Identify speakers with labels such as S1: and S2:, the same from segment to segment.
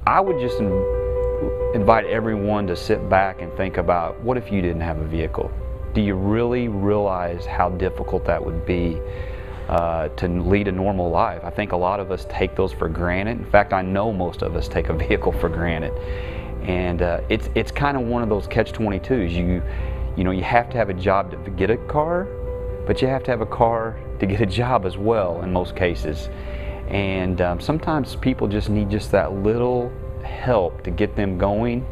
S1: I would just invite everyone to sit back and think about, what if you didn't have a vehicle? Do you really realize how difficult that would be to lead a normal life? I think a lot of us take those for granted. In fact, I know most of us take a vehicle for granted. And it's kind of one of those catch-22s. You know, you have to have a job to get a car, but you have to have a car to get a job as well in most cases. And sometimes people just need just that little help to get them going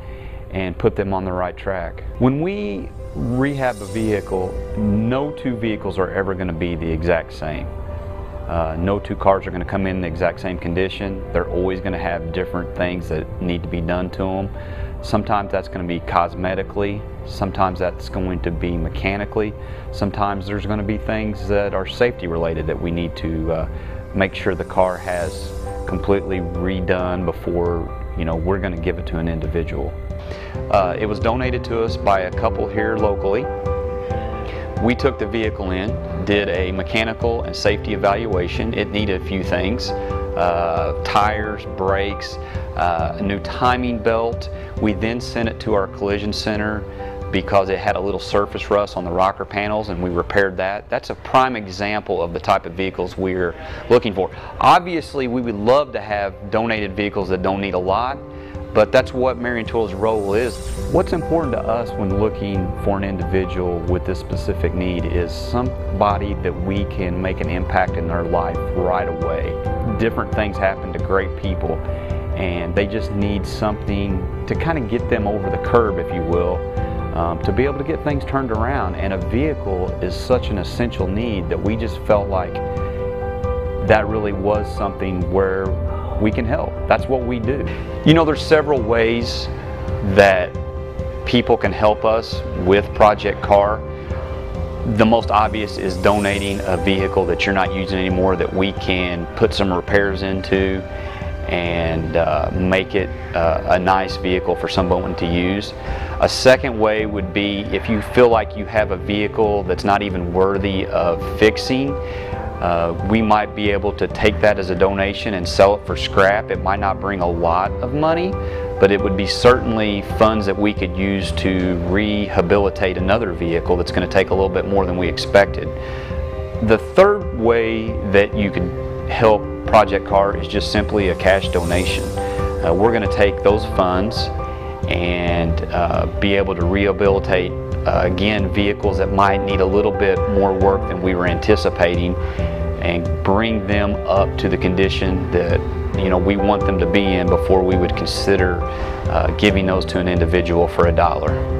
S1: and put them on the right track. When we rehab a vehicle, no two vehicles are ever going to be the exact same. No two cars are going to come in the exact same condition. They're always going to have different things that need to be done to them. Sometimes that's going to be cosmetically, sometimes that's going to be mechanically, sometimes there's going to be things that are safety related that we need to make sure the car has completely redone before, you know, we're going to give it to an individual. It was donated to us by a couple here locally. We took the vehicle in, did a mechanical and safety evaluation. It needed a few things, tires, brakes, a new timing belt. We then sent it to our collision center because it had a little surface rust on the rocker panels, and we repaired that. That's a prime example of the type of vehicles we're looking for. Obviously, we would love to have donated vehicles that don't need a lot, but that's what Marion Toyola's role is. What's important to us when looking for an individual with this specific need is somebody that we can make an impact in their life right away. Different things happen to great people, and they just need something to kind of get them over the curb, if you will, to be able to get things turned around. And a vehicle is such an essential need that we just felt like that really was something where we can help. That's what we do. You know, there's several ways that people can help us with Project Car. The most obvious is donating a vehicle that you're not using anymore that we can put some repairs into and make it a nice vehicle for someone to use. A second way would be if you feel like you have a vehicle that's not even worthy of fixing, we might be able to take that as a donation and sell it for scrap. It might not bring a lot of money, but it would be certainly funds that we could use to rehabilitate another vehicle that's going to take a little bit more than we expected. The third way that you could help Project Car is just simply a cash donation. We're going to take those funds and be able to rehabilitate again vehicles that might need a little bit more work than we were anticipating, and bring them up to the condition that, you know, we want them to be in before we would consider giving those to an individual for $1.